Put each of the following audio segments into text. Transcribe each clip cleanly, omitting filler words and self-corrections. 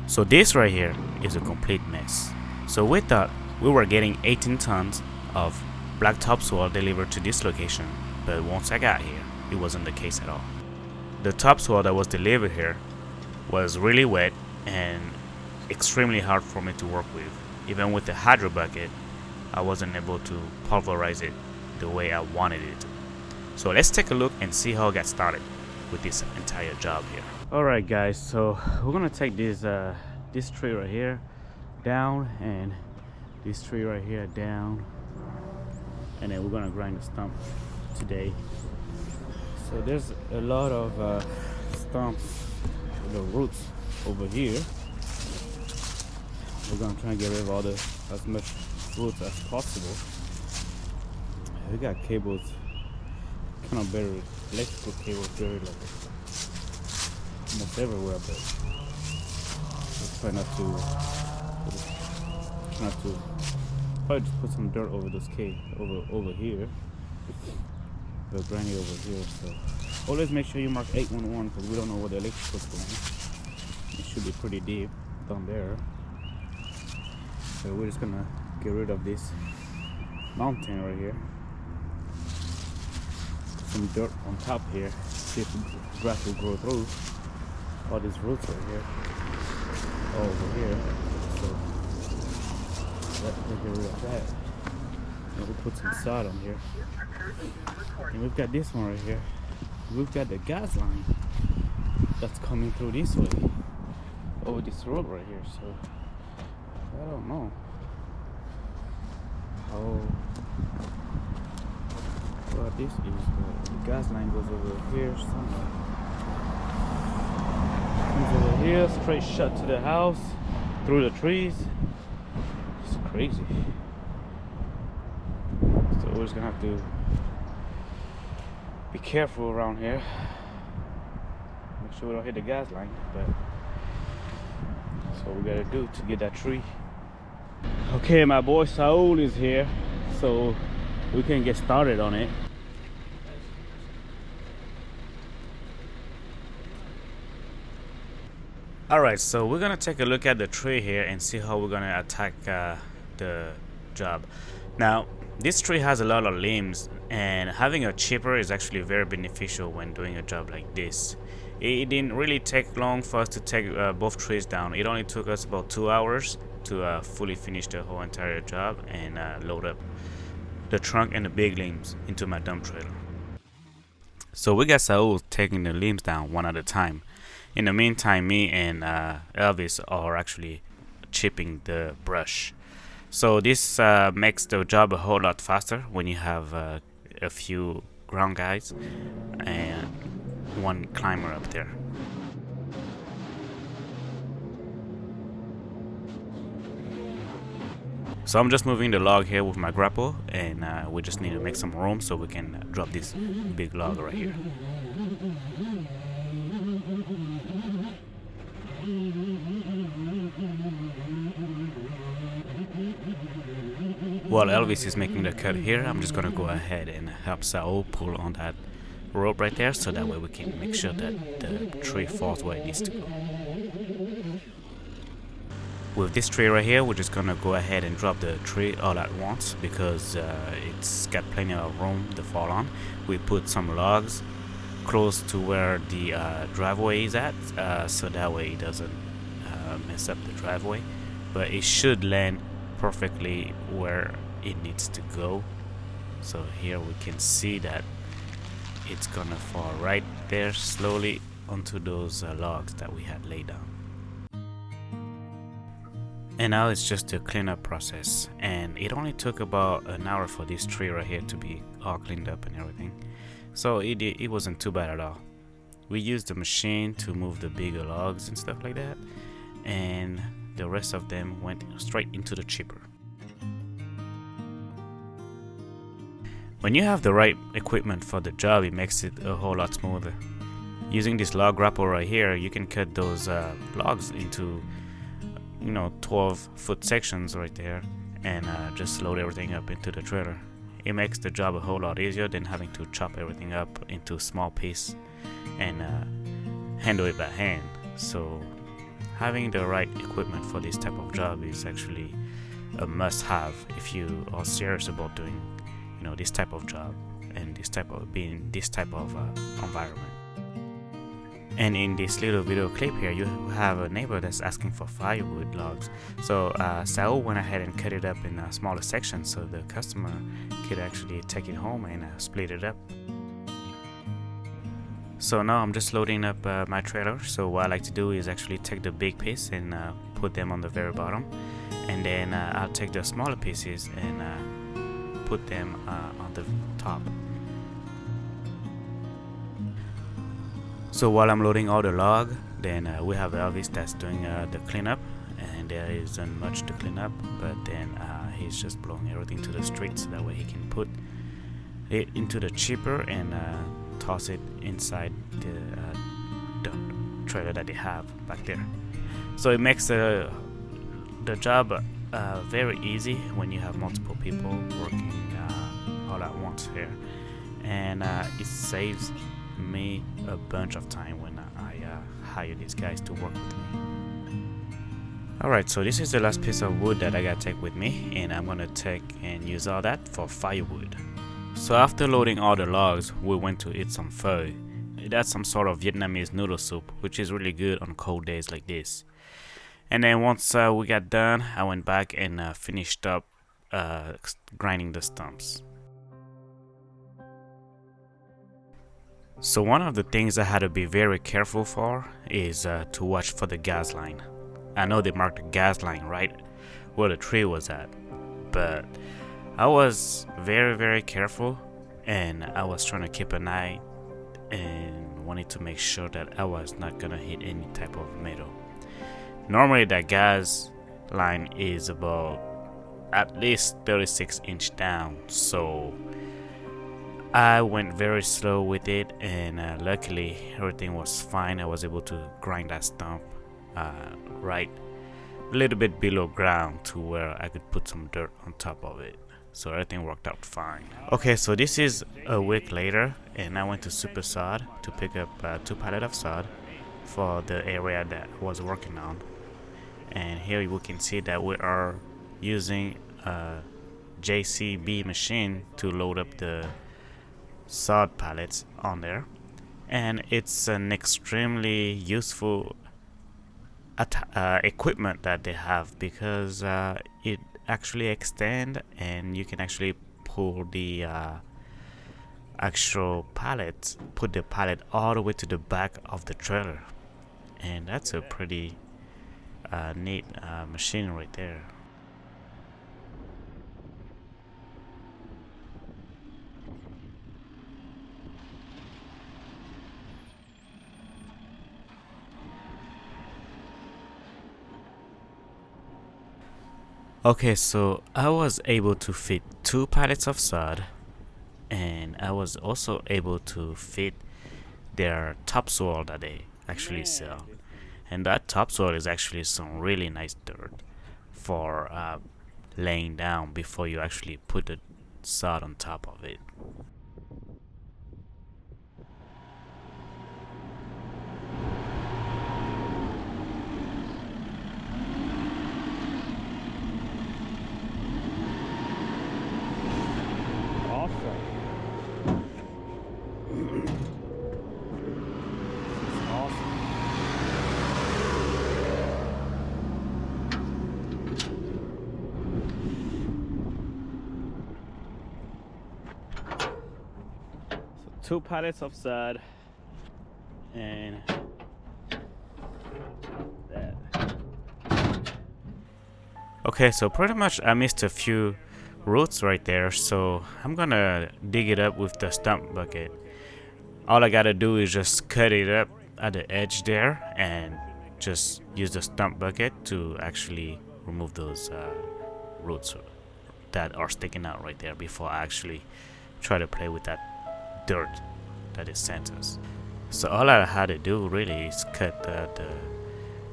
So this right here is a complete mess. So we thought we were getting 18 tons of black topsoil delivered to this location, but once I got here, it wasn't the case at all. The topsoil that was delivered here was really wet and extremely hard for me to work with. Even with the hydro bucket, I wasn't able to pulverize it the way I wanted it. So let's take a look and see how I got started with this entire job here. Alright guys, so we're gonna take this tree right here down and this tree right here down, and then we're gonna grind the stump today. So there's a lot of stumps, the roots over here. We're gonna try and get rid of as much roots as possible. We got cables kind of buried, electrical cables buried like almost everywhere, but let's try not to probably just put some dirt over those cables over here. We're grinding over here, so always make sure you mark 811 because we don't know where the electrical's going. It should be pretty deep down there. So we're just gonna get rid of this mountain right here. Some dirt on top here. See if the grass will grow through all these roots right here. All over here. So let's get rid of that. And we'll put some sod on here. And we've got this one right here. We've got the gas line that's coming through this way over this road right here. So I don't know how well this is. The gas line goes over here somewhere. Comes over here, straight shot to the house through the trees. It's crazy. So we're just gonna have to be careful around here. Make sure we don't hit the gas line, but that's what we gotta do to get that tree. Okay, my boy Saul is here, so we can get started on it. Alright, so we're gonna take a look at the tree here and see how we're gonna attack the job. Now, this tree has a lot of limbs, and having a chipper is actually very beneficial when doing a job like this. It didn't really take long for us to take both trees down. It only took us about 2 hours to fully finish the whole entire job and load up the trunk and the big limbs into my dump trailer. So we got Saul taking the limbs down one at a time. In the meantime, me and Elvis are actually chipping the brush. So this makes the job a whole lot faster when you have a few ground guys and one climber up there. So I'm just moving the log here with my grapple, and we just need to make some room so we can drop this big log right here. While Elvis is making the cut here, I'm just gonna go ahead and help Saul pull on that rope right there, so that way we can make sure that the tree falls where it needs to go. With this tree right here, we're just gonna go ahead and drop the tree all at once because it's got plenty of room to fall on. We put some logs close to where the driveway is at, so that way it doesn't mess up the driveway, but it should land perfectly where it needs to go. So here we can see that it's gonna fall right there slowly onto those logs that we had laid down. And now it's just a cleanup process, and it only took about an hour for this tree right here to be all cleaned up and everything. So it wasn't too bad at all. We used the machine to move the bigger logs and stuff like that, and the rest of them went straight into the chipper. When you have the right equipment for the job, it makes it a whole lot smoother. Using this log grapple right here, you can cut those logs into 12-foot sections right there, and just load everything up into the trailer. It makes the job a whole lot easier than having to chop everything up into small pieces and handle it by hand. So having the right equipment for this type of job is actually a must-have if you are serious about doing, this type of job and this type of environment. And in this little video clip here, you have a neighbor that's asking for firewood logs. So Saul went ahead and cut it up in a smaller section so the customer could actually take it home and split it up. So now I'm just loading up my trailer. So what I like to do is actually take the big piece and put them on the very bottom, and then I'll take the smaller pieces and put them on the top. So while I'm loading all the log, then we have Elvis that's doing the cleanup, and there isn't much to clean up, but then he's just blowing everything to the street so that way he can put it into the chipper and toss it inside the trailer that they have back there. So it makes the job very easy when you have multiple people working all at once here, and it saves me a bunch of time when I hire these guys to work with me. Alright, so this is the last piece of wood that I gotta take with me, and I'm gonna take and use all that for firewood. So after loading all the logs, we went to eat some pho. That's some sort of Vietnamese noodle soup, which is really good on cold days like this. And then once we got done, I went back and finished up grinding the stumps. So one of the things I had to be very careful for is to watch for the gas line. I know they marked the gas line right where the tree was at, but I was very careful, and I was trying to keep an eye and wanted to make sure that I was not gonna hit any type of metal. Normally that gas line is about at least 36-inch down, so I went very slow with it, and luckily everything was fine. I was able to grind that stump right a little bit below ground to where I could put some dirt on top of it. So everything worked out fine. Okay, so this is a week later, and I went to Super Sod to pick up 2 pallets of sod for the area that I was working on. And here we can see that we are using a JCB machine to load up the sod pallets on there, and it's an extremely useful equipment that they have, because it actually extend, and you can actually pull the actual pallet, put the pallet all the way to the back of the trailer, and that's a pretty neat machine right there. Okay, so I was able to fit 2 pallets of sod, and I was also able to fit their topsoil that they actually sell. And that topsoil is actually some really nice dirt for laying down before you actually put the sod on top of it. So 2 pallets of sod and that. Okay, so pretty much I missed a few roots right there, so I'm gonna dig it up with the stump bucket. All I gotta do is just cut it up at the edge there and just use the stump bucket to actually remove those roots that are sticking out right there before I actually try to play with that dirt that it sent us. So all I had to do really is cut the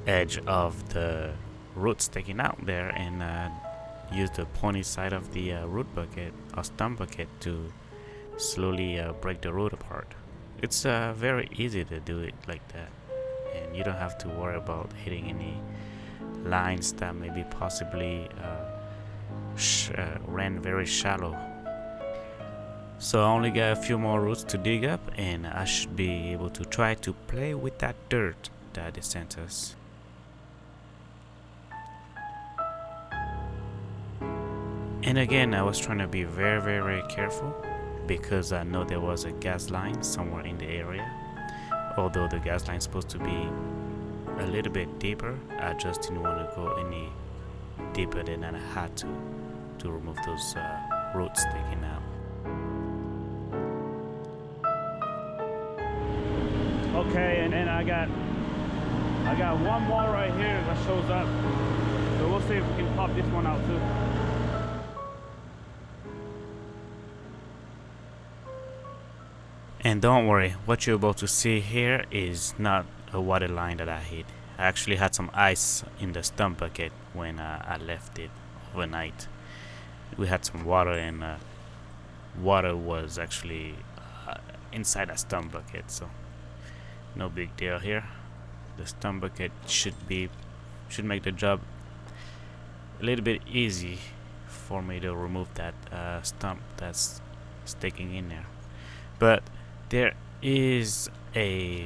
edge of the root sticking out there and use the pointy side of the root bucket or stump bucket to slowly break the root apart. It's very easy to do it like that, and you don't have to worry about hitting any lines that maybe possibly ran very shallow. So I only got a few more roots to dig up, and I should be able to try to play with that dirt that they sent us. And again, I was trying to be very careful because I know there was a gas line somewhere in the area. Although the gas line is supposed to be a little bit deeper, I just didn't want to go any deeper than I had to remove those roots sticking out. Okay, and then I got one more right here that shows up. So we'll see if we can pop this one out too. And don't worry, what you're about to see here is not a water line that I hit. I actually had some ice in the stump bucket when I left it overnight. We had some water, and water was actually inside a stump bucket, so no big deal here. The stump bucket should make the job a little bit easy for me to remove that stump that's sticking in there. But there is a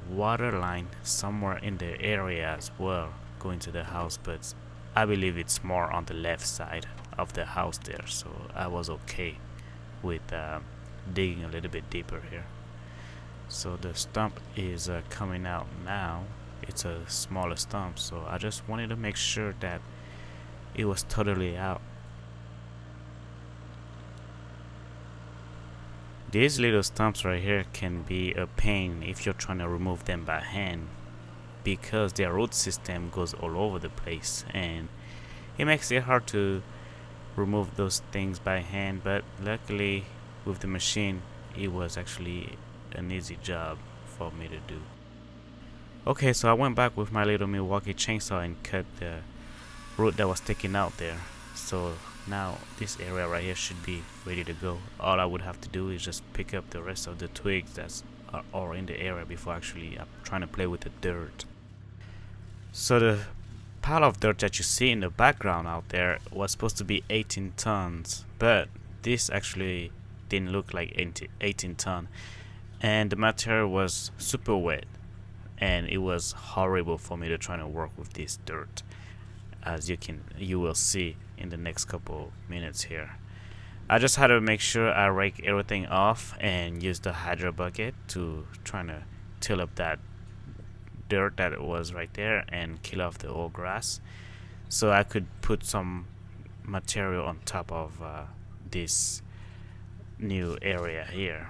water line somewhere in the area as well going to the house, but I believe it's more on the left side of the house there, so I was okay with digging a little bit deeper here. So the stump is coming out now. It's a smaller stump, so I just wanted to make sure that it was totally out. These little stumps right here can be a pain if you're trying to remove them by hand, because their root system goes all over the place and it makes it hard to remove those things by hand. But luckily with the machine it was actually an easy job for me to do. Okay, so I went back with my little Milwaukee chainsaw and cut the root that was sticking out there. So now this area right here should be ready to go. All I would have to do is just pick up the rest of the twigs that are in the area before actually trying to play with the dirt. So the pile of dirt that you see in the background out there was supposed to be 18 tons, but this actually didn't look like 18 tons, and the material was super wet, and it was horrible for me to try to work with this dirt, as you will see in the next couple minutes here. I just had to make sure I rake everything off and use the hydro bucket to try to till up that dirt that was right there and kill off the old grass, so I could put some material on top of this new area here.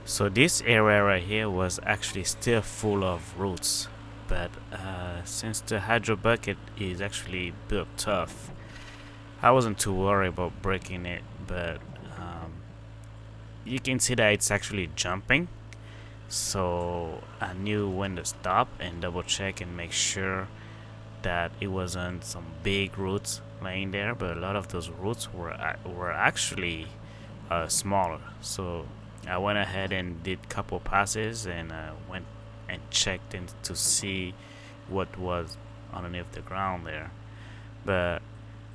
So this area right here was actually still full of roots, but since the hydro bucket is actually built tough, I wasn't too worried about breaking it. But you can see that it's actually jumping, so I knew when to stop and double check and make sure that it wasn't some big roots laying there. But a lot of those roots were actually smaller, so I went ahead and did couple passes and went and checked in to see what was underneath the ground there. But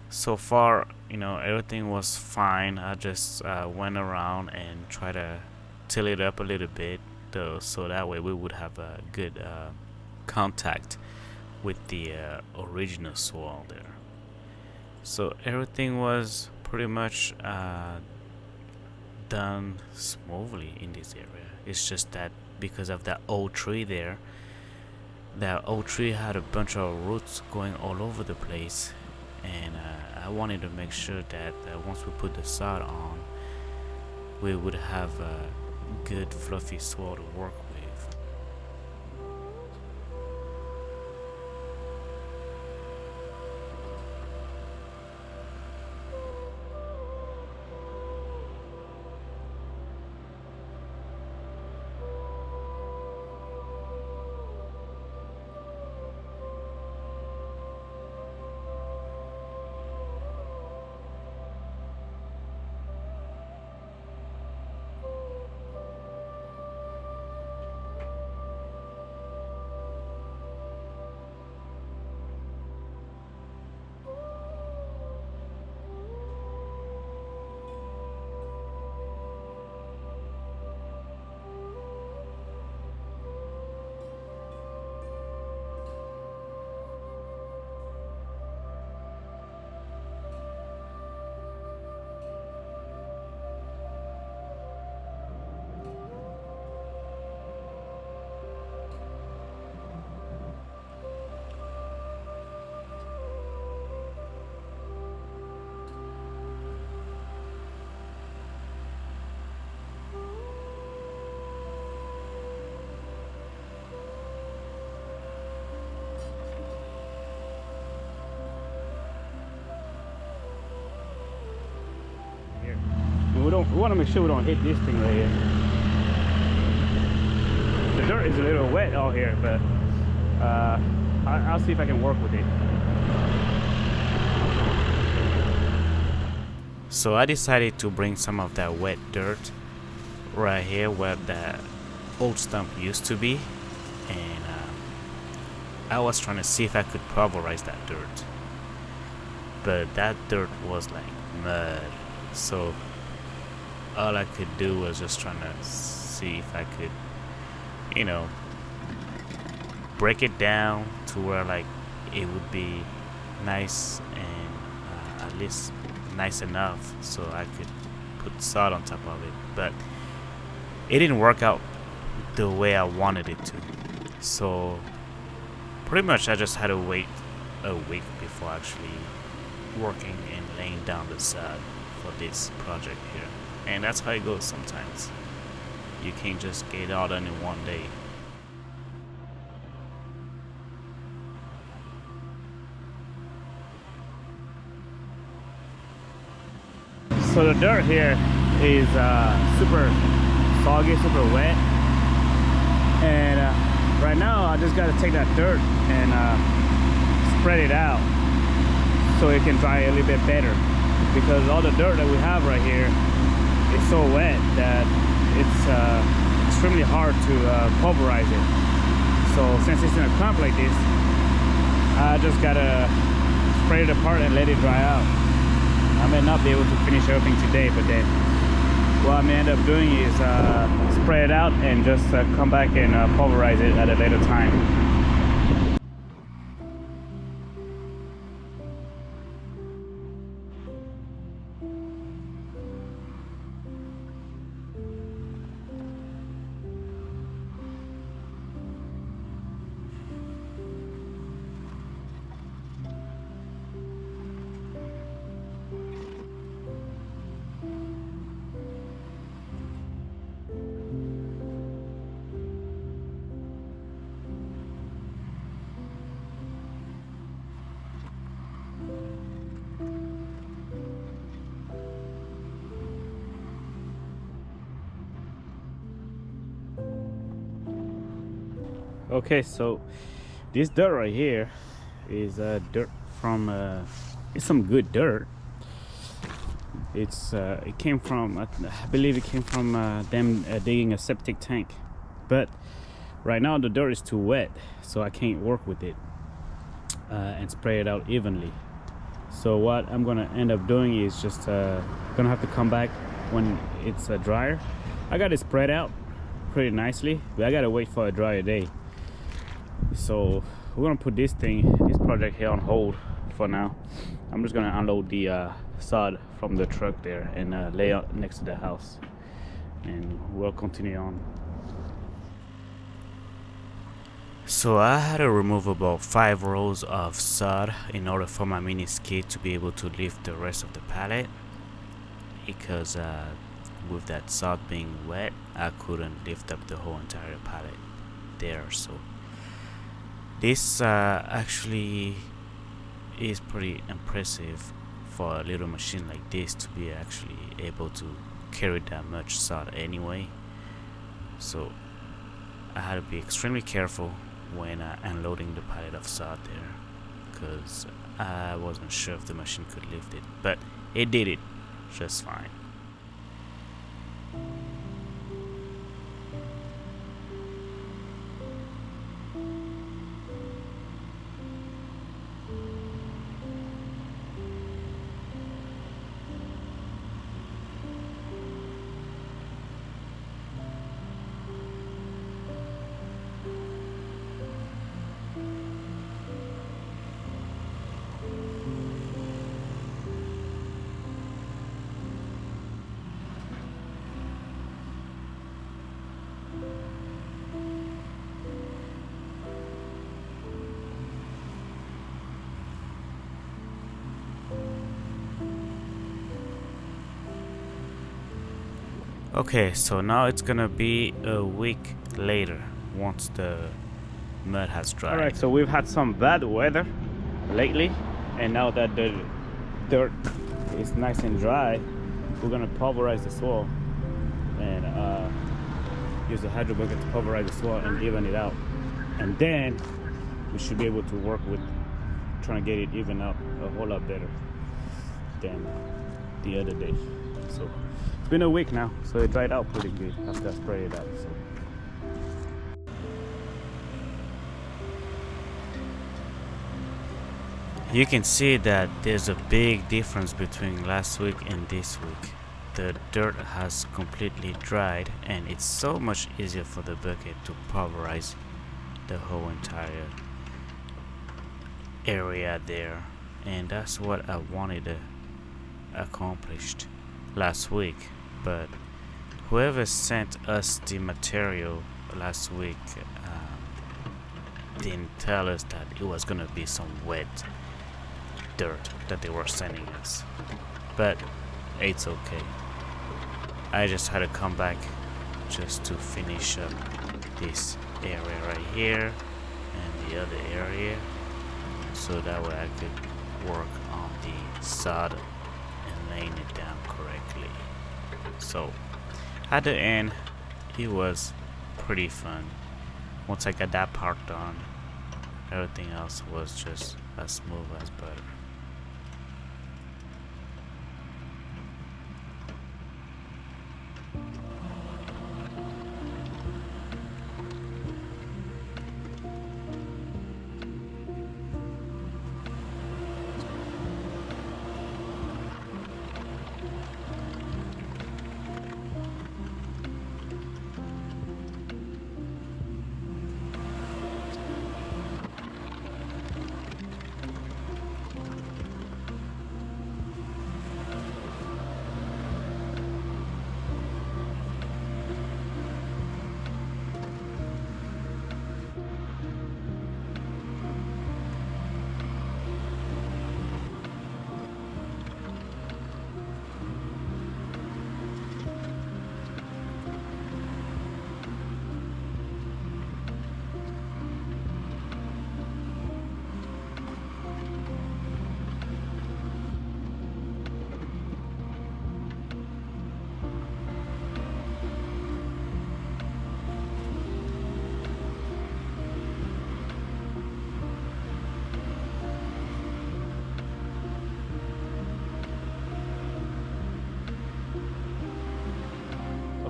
so far, everything was fine. I just went around and tried to till it up a little bit, though, so that way we would have a good contact with the original soil there. So everything was pretty much done smoothly in this area. It's just that because of that old tree there, that old tree had a bunch of roots going all over the place, and I wanted to make sure that once we put the sod on, we would have a good fluffy soil to work with. We want to make sure we don't hit this thing right here. The dirt is a little wet out here, but I'll see if I can work with it. So I decided to bring some of that wet dirt right here where the old stump used to be, and I was trying to see if I could pulverize that dirt, but that dirt was like mud, so all I could do was just trying to see if I could, you know, break it down to where like it would be nice and at least nice enough so I could put sod on top of it. But it didn't work out the way I wanted it to, so pretty much I just had to wait a week before actually working and laying down the sod for this project here. And that's how it goes sometimes. You can't just get it all done in one day. So the dirt here is super soggy, super wet, and right now I just got to take that dirt and spread it out so it can dry a little bit better, because all the dirt that we have right here is so wet that it's extremely hard to pulverize it. So since it's in a clump like this, I just gotta spray it apart and let it dry out. I may not be able to finish everything today, but then what I may end up doing is spray it out and just come back and pulverize it at a later time. Okay, so this dirt right here is dirt from it's some good dirt. It came from I believe it came from them digging a septic tank, but right now the dirt is too wet, so I can't work with it and spray it out evenly. So what I'm gonna end up doing is just gonna have to come back when it's drier. I got it spread out pretty nicely, but I gotta wait for a drier day. So we're gonna put this project here on hold for now. I'm just gonna unload the sod from the truck there and lay out next to the house, and we'll continue on. So I had to remove about 5 rows of sod in order for my mini skid to be able to lift the rest of the pallet, because with that sod being wet, I couldn't lift up the whole entire pallet there. So this actually is pretty impressive for a little machine like this to be actually able to carry that much sod anyway. So I had to be extremely careful when unloading the pallet of sod there, because I wasn't sure if the machine could lift it, but it did it just fine. Okay, so now it's gonna be a week later once the mud has dried. Alright, so we've had some bad weather lately, and now that the dirt is nice and dry, we're gonna pulverize the soil and use the hydro bucket to pulverize the soil and even it out, and then we should be able to work with trying to get it even out a whole lot better than the other day. So it's been a week now, so it dried out pretty good after I sprayed it out. So you can see that there's a big difference between last week and this week. The dirt has completely dried and it's so much easier for the bucket to pulverize the whole entire area there, and that's what I wanted to accomplish last week. But whoever sent us the material last week didn't tell us that it was gonna be some wet dirt that they were sending us, but it's okay. I just had to come back just to finish up this area right here and the other area, so that way I could work on the sod and laying it down correctly. So at the end it was pretty fun. Once I got that part done, everything else was just as smooth as butter.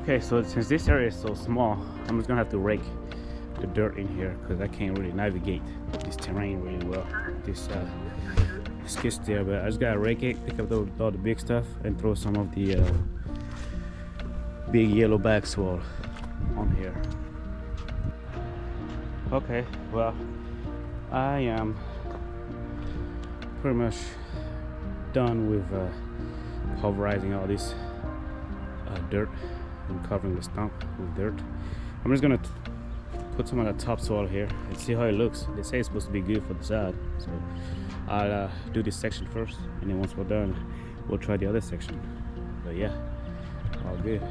Okay, so since this area is so small, I'm just gonna have to rake the dirt in here because I can't really navigate this terrain really well. This skid steer, but I just gotta rake it, pick up all the big stuff, and throw some of the big yellow bag swell on here. Okay, well, I am pretty much done with pulverizing all this dirt and covering the stump with dirt. I'm just gonna put some of that topsoil here and see how it looks. They say it's supposed to be good for the sod, so I'll do this section first, and then once we're done, we'll try the other section. But yeah, all good.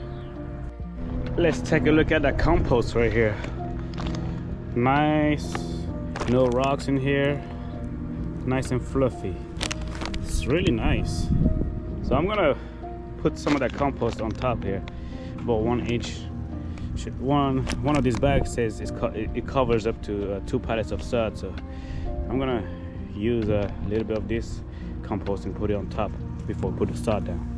Let's take a look at that compost right here. Nice, no rocks in here, nice and fluffy. It's really nice. So I'm gonna put some of that compost on top here, about 1 inch. One of these bags says it covers up to 2 pallets of sod, so I'm gonna use a little bit of this compost and put it on top before we put the sod down.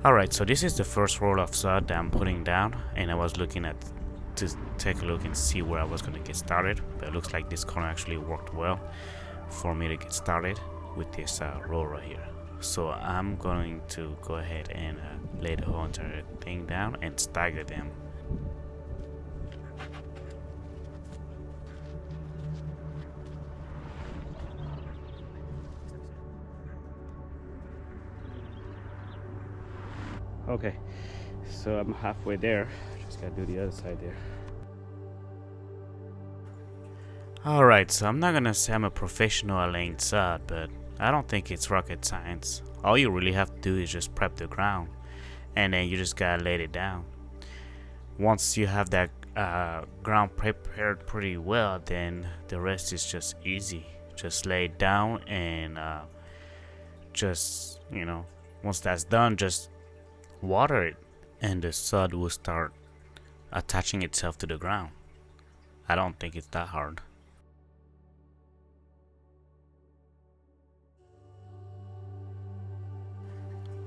Alright, so this is the first roll of sod that I'm putting down, and I was looking at to take a look and see where I was going to get started, but it looks like this corner actually worked well for me to get started with this roll right here. So I'm going to go ahead and lay the whole entire thing down and stagger them. Okay, so I'm halfway there. Just gotta do the other side there. Alright, so I'm not gonna say I'm a professional at laying sod, but I don't think it's rocket science. All you really have to do is just prep the ground, and then you just gotta lay it down. Once you have that ground prepared pretty well, then the rest is just easy. Just lay it down, and just, you know, once that's done, just water it, and the sod will start attaching itself to the ground. I don't think it's that hard.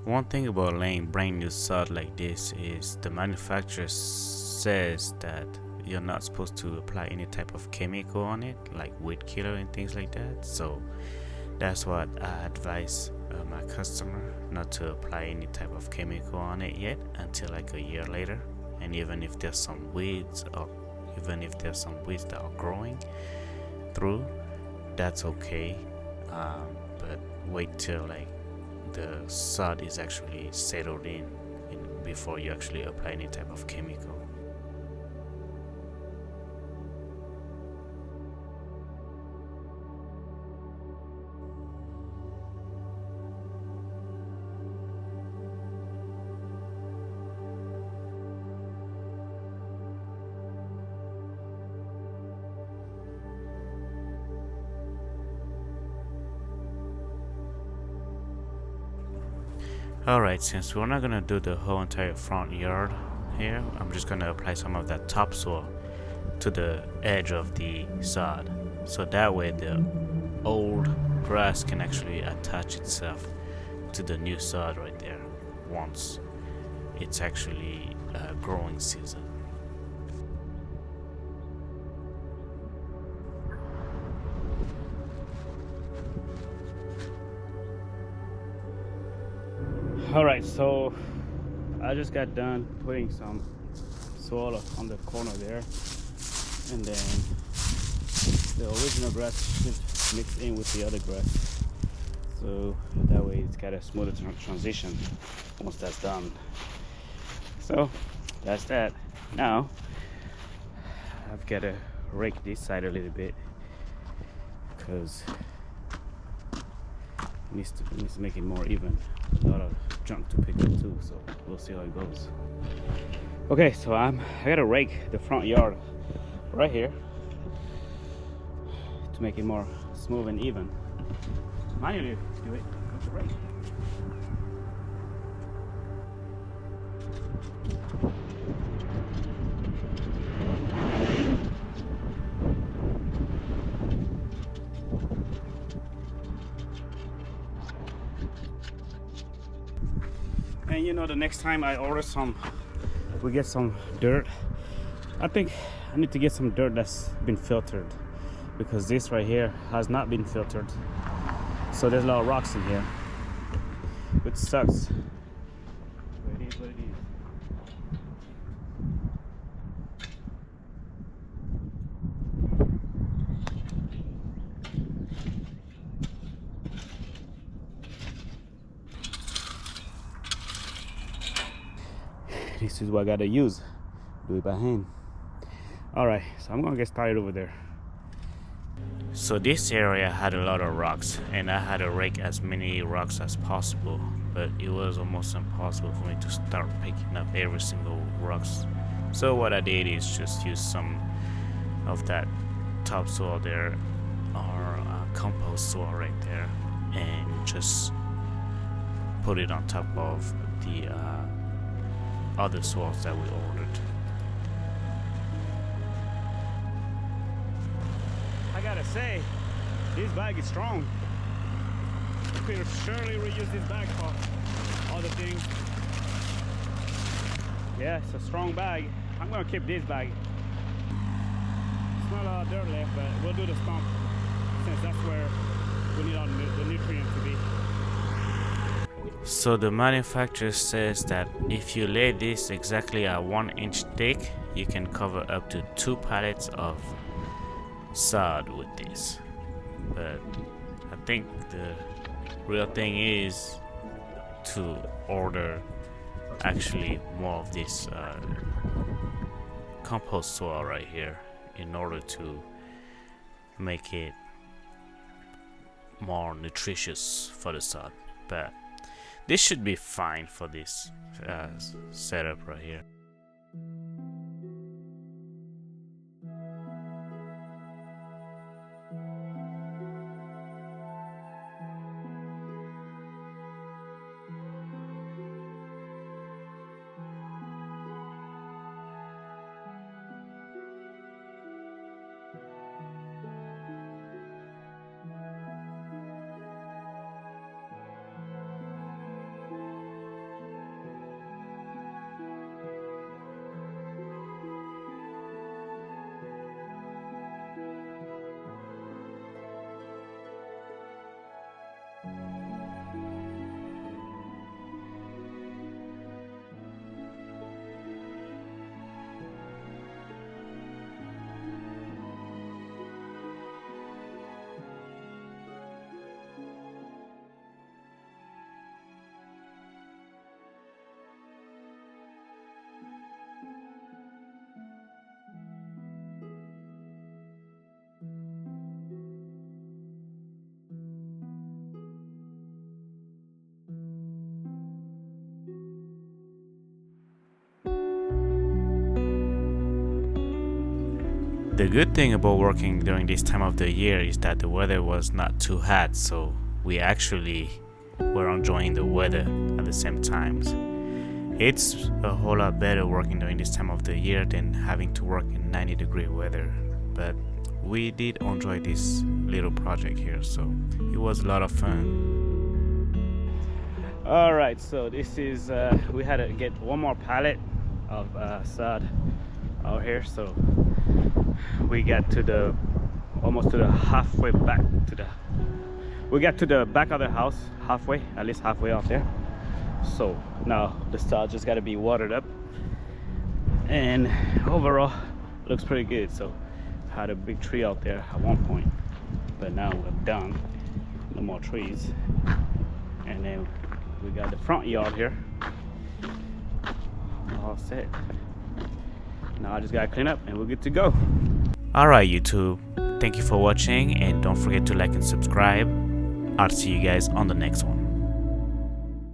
One thing about laying brand new sod like this is the manufacturer says that you're not supposed to apply any type of chemical on it, like weed killer and things like that. So that's what I advise my customer, not to apply any type of chemical on it yet until like a year later. And even if there's some weeds, or even if there's some weeds that are growing through, that's okay. But wait till like the sod is actually settled in before you actually apply any type of chemical. Alright, since we're not gonna do the whole entire front yard here, I'm just gonna apply some of that topsoil to the edge of the sod, so that way the old grass can actually attach itself to the new sod right there once it's actually growing season. Alright, so I just got done putting some soil on the corner there, and then the original grass should mix in with the other grass, so that way it's got a smoother transition once that's done. So that's that. Now I've got to rake this side a little bit because it needs to make it more even. A lot of junk to pick up too, so we'll see how it goes. Okay, so I gotta rake the front yard right here to make it more smooth and even. Manually do it with the rake. And you know, the next time I order we get some dirt, I think I need to get some dirt that's been filtered, because this right here has not been filtered, so there's a lot of rocks in here, which sucks. But it is what it is. This is what I gotta use. Do it by hand. Alright, so I'm gonna get started over there. So this area had a lot of rocks, and I had to rake as many rocks as possible, but it was almost impossible for me to start picking up every single rocks. So what I did is just use some of that topsoil there, or compost soil right there, and just put it on top of the other soils that we ordered. I gotta say, this bag is strong. I could surely reuse this bag for other things. Yeah, it's a strong bag. I'm gonna keep this bag. It's not a lot of dirt left, but we'll do the stump since that's where we need all the nutrients to be. So the manufacturer says that if you lay this exactly at 1 inch thick, you can cover up to 2 pallets of sod with this. But I think the real thing is to order actually more of this compost soil right here in order to make it more nutritious for the sod. But this should be fine for this setup right here. The good thing about working during this time of the year is that the weather was not too hot, so we actually were enjoying the weather at the same times. It's a whole lot better working during this time of the year than having to work in 90-degree weather, but we did enjoy this little project here, so it was a lot of fun. Alright, so this is we had to get one more pallet of sod out here, so we got to the almost to the halfway back to the we got to the back of the house, halfway, at least halfway out there. So now the sod just got to be watered up, and overall looks pretty good. So had a big tree out there at one point, but now we're done, no more trees. And then we got the front yard here all set. Now I just gotta clean up and we're good to go. Alright YouTube, thank you for watching, and don't forget to like and subscribe. I'll see you guys on the next one.